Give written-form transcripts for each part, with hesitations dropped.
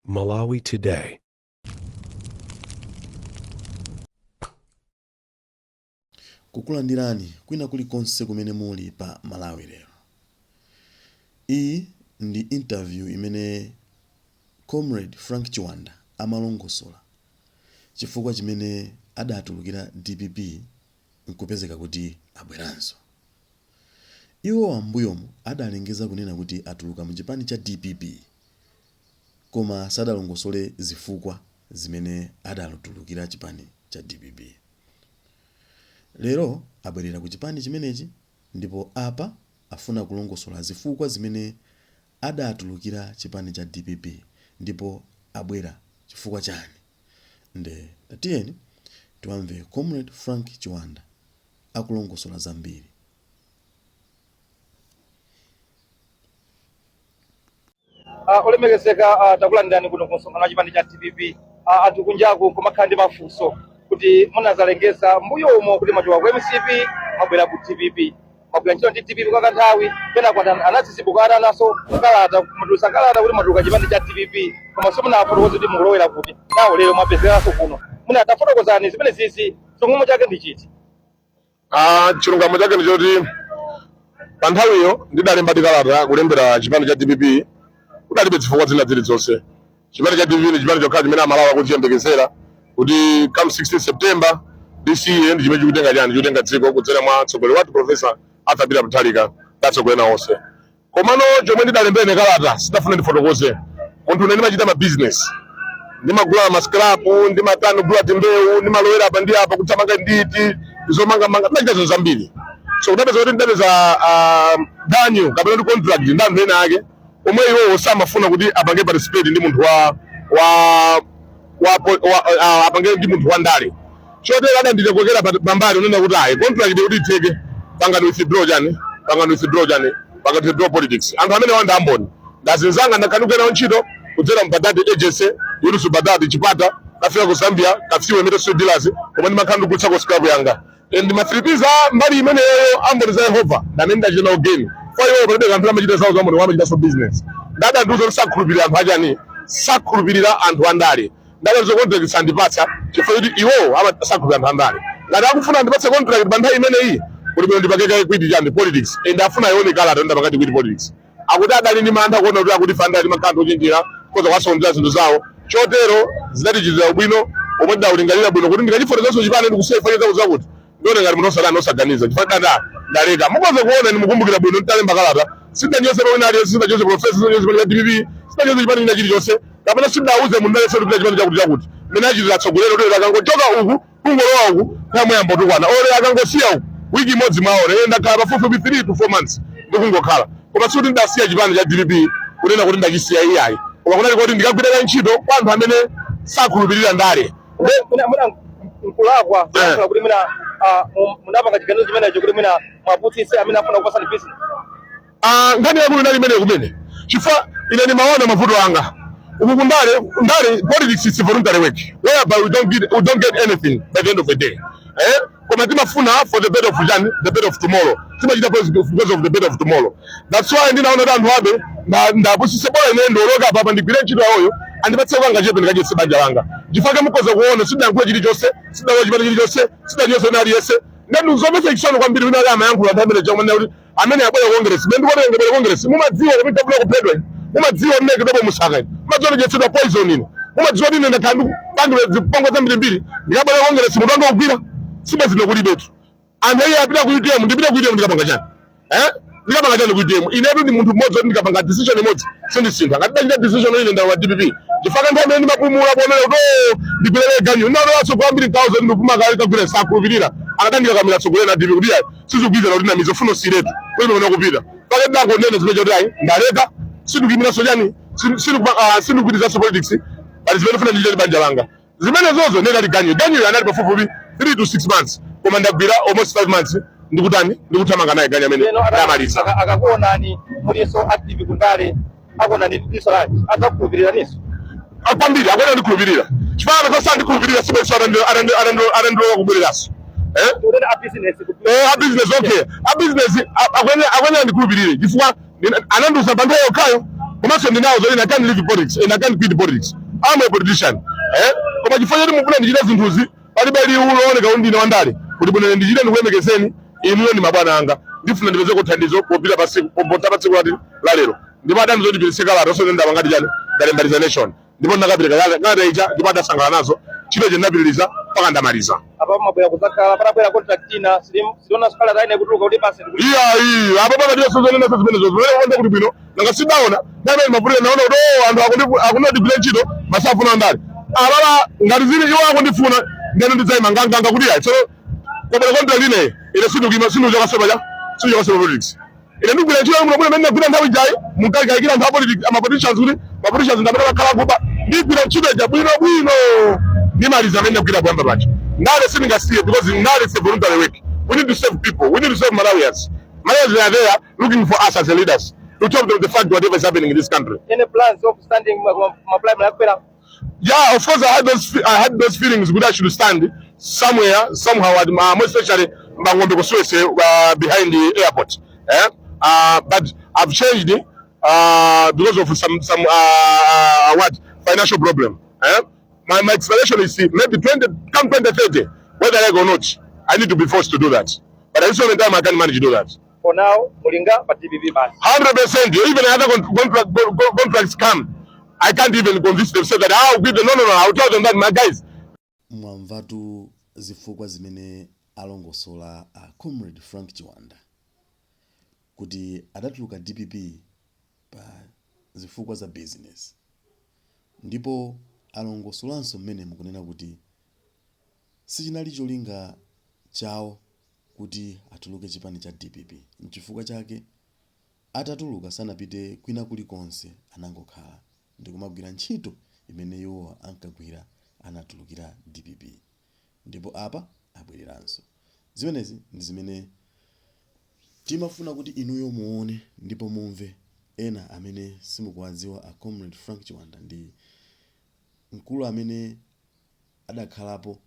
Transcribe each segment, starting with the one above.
Malawi Today. Kukulandirani kwina kulikonse kumene muli pa Malawi lero. Iyi ndi interview imene Comrade Frank Chiwanda amalongosola chifukwa chimene adatulukira DPP nkupezeka kuti abweranso. Iwo ambuyomu adalengeza kunena kuti atuluka mchipani cha DPP koma sadalongosole zifukwa zimene adatulukira chipani cha DPP. Lero abwerera ku chipani chimenechi ndipo apa afuna kulongosola zifukwa zimene adatulukira chipani cha DPP ndipo abwera chifukwa chani. Tiyeni tiwamve Comrade Frank Chiwanda akulongosola zambiri. Olemekezeka takulandirani kuno kusonkhana chipani cha DPP anthu kunjaku kumakhala ndi mafunso kuti munazalengeza mbuyo umo kuti machoka ku MCP mabwera ku DPP mabwera ntchito ndi DPP kwa kanthawi pena kwa anatsisibuka naso kalata mutulusa kalata kuti matuluka chipani cha DPP koma simunafotokoze kuti mukulowera kuti nawo lero mwapezekanso kuno munatafotokozani zimene zizi chilungamo chake ndi chiti. Chilungamo chake ndi choti pa nthawiyo ndidalemba kalata kulembera chipani cha DPP kudalibe zifukwa zina zilizonse. Chipani cha DPP ndi chipani chokha chimene amalawa kuchiyembekezera kuti come 16 September this year ndi chimene chikutenga chani chikutenga dziko kudzera mwa mtsogoleri wathu Professor Arthur Mutharika tatsogolera onse. Komano chomwe ndidalembera kalata sidafuna ndifotokoze munthu ine ndimachita ma business ndimagula ma scrap ndimatano gula timbewu ndimalowera apa ndi apa kuthamanga nditi ndizomangamanga ndachita zinthu zambiri. So kudapeza kuti ndapeza danyo kapena ndi contract ndanthu ena ake omwe iwo samafuna kuti apange participate ndi munthu apange ndi munthu wa ndale. Chotera adandilekokera pambali unena kuti ayi contract kuti itheke pangano withdraw chani pangano withdraw politics. Anthu amene wanda amboni ndazinzanga ndakanukena ntchito kudzera mbadati agency yurusu badati chipata kafika ku Zambia kafiwe metal steel dealers koma ndimakhala ndikutsa ku scrap yanga ndi mathiripiza mbali imeneyo amboni za Yehova ndamene ndachita again kwa hiyo palibe kanthu amachita zawo zamoni wamachita so business ndada ndizo sakhulupirira anthu achani sakhulupirira anthu andale ndada zo contract sandipatsa chifukwa kuti iwo amasakhulupirira anthu andale ngati akufuna ndipatse contract pa nthawi imeneyi kuti bwino ndipakeka equity chani politics and afuna ione kalata ndapakati equity politics akuti adali ndi mantha kuona kuti akuti fanda ndi makanthu ochinjira koza kwasondera zinthu zawo chotero zidatichitira bwino omwe ndawulingalira bwino kuti ndikachifotokoza chipani ndikusefa zawo zakuti ndione ngati munthu osaganiza chifukwa ndaleka mukoza kuona nimukumbukira bwino nditalemba kalata sindanyose pamene aliyense sindanyose Professor sindanyose pamene DPP sindanyose chipani china chilichonse kapena sindauze munthu aliyense kuti chipani chakuti mmene achitira atsogolero kuti akangochoka uku kungolowa uku kamwe yambotukwana ole akangosiya uku wiki imodzi mwaone ndakhala pafupifupi 3 to 4 months ndikungokhala koma sikuti ndasiya chipani cha DPP kunena kuti ndachisiya iyayi koma kunali kuti ndikagwirira ntchito kwa anthu amene sakhulupirira ndale nkulakwa kuti mina munapanga chiganizo chimenecho kuti mina mwaputsise amene afuna kupasani business. Ngani yakulu ndali imene kumene chifukwa ine ndimaona mavuto anga uku ndale politics is voluntary work whereby we don't get anything by the end of the day koma timafuna for the better of tomorrow timachita because of the better of tomorrow. That's why ndinaona anthu abe ndapusise bora ine ndoloka papa ndigwire ntchito yawoyo andipatse kwanga chepe ndikachitse banja langa chifukwa mukoza kuona sidayankhula chilichonse sidakuwa chipani chilichonse sidanyonse nali yese ndani uzomesa chisano kwambiri wina ali amayankhula anthu amene chomwe kuti amene abwera Congress ndikuona Congress mumadziwa kuti tabula kuphedwa mumadziwa mmene kitobo musaka mumadziwa jetsedwa poison ino mumadziwa kuti nenda kandu bandu zipongo zambiri ndikabwera Congress munthu anga kugwira sibe zino kuli betu anthu iye apita ku UTM ndipita ku UTM ndikapanga chani ndikapanga chani ku UTM inetu ndi munthu mmodzi ndikapanga decision imodzi sindisintha ngati ndachita decision ile ndawa DPP chifukwa nthawi imene ndimapumula kuonera kuti ndipelele ganyo ndinalowaso kwambiri 1000 ndikupuma kale kagwira sakhulupirira akatandika kamira tsogolera DPP kuti ayi sizikugwizana kuti namizo funo siretu kwene unaona kupita pake ndango nene zimene choti ayi ndaleka sindikuyimira sojani sindikugwirizanso politics pali zimene funa ndichite banja langa zimene zozo nene ali ganyo anali pafupifupi 3 to 6 months koma ndagwira almost 5 months ndikuthamanga naye ganyo amene ndamaliza akakuonani muliso active kundale akuonani diso lake azakukhulupirira niso kwambiri akuona ndikhulupirira chifukwa kwa sandikhulupirira sibenso arandilowa kubwereraso a business okay a business akwenya ndikhulupirire chifukwa ananduza panthawi yokhayo komanso ndinawo zoti I can't leave politics and I can't quit politics. I'm a politician. Koma chifukwa choti mufuna ndichite zinthuzi palibe liwu looneka kuti ndine wandale kuti bwino ndichite ndikulemekezeni inuyo ndi mabwana anga ndifuna ndipeze kuthandizo popita popota pa tsiku la lero ndipo adani zoti pilisika lato so ndaba ngati chani ndalembaliza nation ndipo ndakapereka ngati icha ndipo adasangana nazo chilo chendapitiliza mpaka ndamaliza apa mabwera kuzakhala panabwera contract ina siliona sukala zaine kutuluka kuti basi iya apa papa ndiyo sozonena zimenezo zimene kuonda kuti bwino nanga sidaona ndamene mavulire naona kuti anthu akundigwira ntchito masafuna ndale alala ngati zili iwo akundifuna ndene ndidzayima nganganga kuti ayi so kobera kontra line ile sinuchoka soba politics ile ndikugwira ntchito muno mene ndagwira nthawi jayi munkayikira anthu amapoliticians kuti mapoliticians ndamene bakhala kuba ndigwira ntchito ja bwino ndimaliza amene ndagwira bwamba pacho ngale sindingasiye because ngale is a voluntary work. We need to save people. We need to save Malawians. Malawians are there looking for us as the leaders to tell them the fact whatever is happening in this country. Any plans of standing Yeah, of course I had those feelings that I should stand somewhere, somehow, most especially behind the airport. But I've changed it because of some financial problem. My explanation is maybe 2030, whether I go or not, I need to be forced to do that. But at this moment in time, I can't manage to do that. For now, Mulinga, but TPP bus. 100%. Even other contracts come, I can't even convince them. Say that I'll give them. No. I'll tell them that, my guys. Mwamvatu zifukwa zimene alongosola Comrade Frank Chiwanda kuti adatuluka DPP pa zifukwa za business. Ndipo alongosolanso mmene mukunena kuti sichinali cholinga chawo kuti atuluke chipani cha DPP. Mchifukwa chake atatuluka sanapite kwina kulikonse anangokhala ndikumagwira ntchito imene iwo ankagwira anatulukira DPP. Ndipo apa abwereranso. Zimenezi ndi zimene timafuna kuti inuyo muone ndipo mumve ena amene simukuwadziwa a Comrade Frank Chiwanda ndi mkulu amene adakhalapo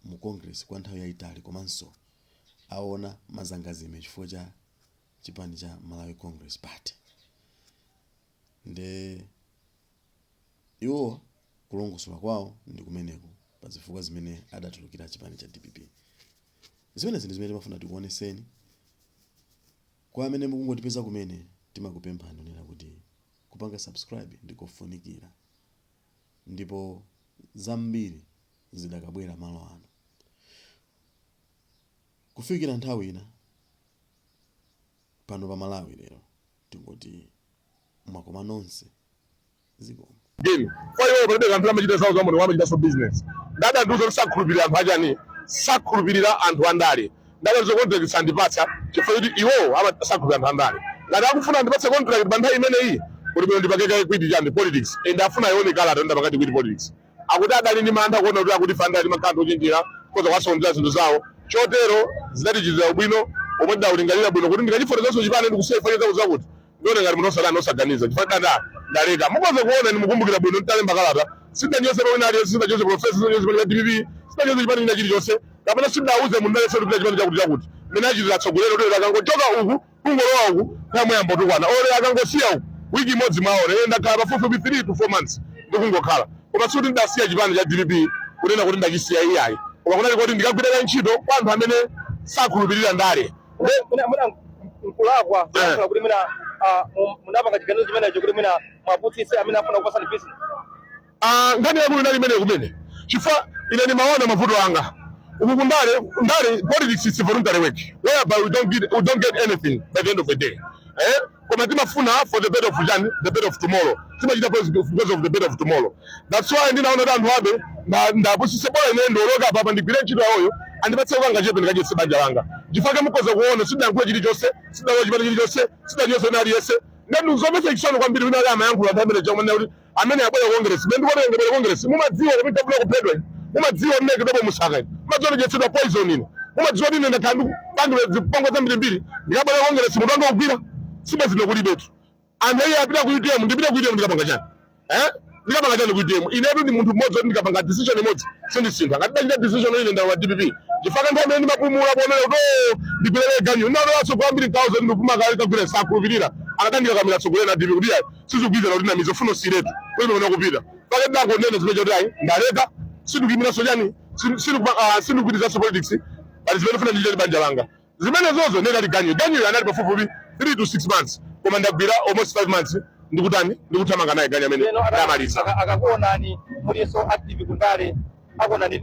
mu Congress kwa nthawi yayitali komanso aona mazangazime chifukwa cha chipani cha Malawi Congress Party. Nde iwo kulongosola kwawo ndi kumeneko pa zifukwa zimene adatulukira chipani cha DPP. Zimenezi ndi zimene timafuna tikuoneseni. Kwa amene mukungotipeza kumene timakupemphani nena kuti kupanga subscribe ndikofunikira. Ndipo zambiri zidakabwera malo ano. Kufikira nthawi ina pano pa Malawi lero tingoti mwakoma nonse zikomo. Again, for you over there, I'm just saying that for business. That I do some sacrifice and hajani, sacrifice and wandari. That is the contract sandipatsa. For you, I'm a sacrifice and wandari. That I'm from the contract, but I mean, we will be back with politics. And that's why I only got under the politics. I would add any man that would not defend that Macato India because of what's on the Zao. Chotero, Zedis Albino, or went down in Galila, but wouldn't get for those who say for those. Don't get no organization. Darega mukoze kuona ni mukumbukira bwino ntale mbakalata sinda nyose bwana ali sinda nyose professor nyose bwana TV sinda nyose chipani na chili chose kapena sinda uze munale so kuti chipani chakuti chakuti menaji zatsogolera kuti akangochoka uku kungolowa uku kamwe yambo tukwana ore akangosiya uku wiki imodzi maore enda khala pafupi 3 to 4 months ndikungokhala koma suti ndasiya chipani cha DPP kunena kuti ndachisiya iyayi koma kunali kuti ndikagwira ntchito kwa anthu amene sakhulupirira ndale mkulakwa kuti mina munapanga chiganizo chimenecho kuti mina mwaputsise amene afuna kupasa ni business. Ngani yakulu ndali imene kumene chifukwa ine ndimaona mavuto anga uku ndale politics is voluntary work whereby we don't get anything by the end of the day. Koma timafuna for the better of tomorrow. Timachita because of the better of tomorrow. That's why ndinaona anthu abe ndapusise bora ine ndoloka papa ndigwire ntchito yawoyo andipatse kanga chepe ndikachise banja langa. Chifukwa mukoza kuona sidankwe chili chose sidawo chipani chili chose sidanyose nali yese ndandu zomese chisono kwambiri wina ama yankulu amene chomwe kuti amene abwera Congress ndi kuti ngabwera Congress mumadziwa kuti tabula kupedwa mumadziwa mmene kudabo musaka mumadziwa jetsedwa poison ino mumadziwa kuti nenda kandu bandu zipongo zambiri mbiri ndikabwera Congress mutango kugwira sibe zino kuli betu anthu iye apita ku UTM ndipita ku UTM ndikapanga chani ndikapanga chani ku UTM inetu ndi munthu mmodzi kuti ndikapanga decision imodzi sindisintha ngati ndachita decision ine ndawa DPP chifukwa nthawi imene ndimapumula kuonera kuti ndipelele ganyu ndinaona waso kwambiri 1000 ndikupuma kale kagwira sakhulupirira akadandika kamira tsogolera na DP kuti sizikugwiza kuti na mizofuna siretu kwene ona kupita pake dango nene zimene choti ayi ndaleka sindikuyimira sojani sindikugwiza politics bali zimene funa ndije banja langa zimene zozo nene ali ganyo anali pafupi 3 to 6 months koma ndagwira almost 5 months ndikutani ndikuthamanga naye ganyo amene ndamaliza akakuonani muliso active kundale akuonani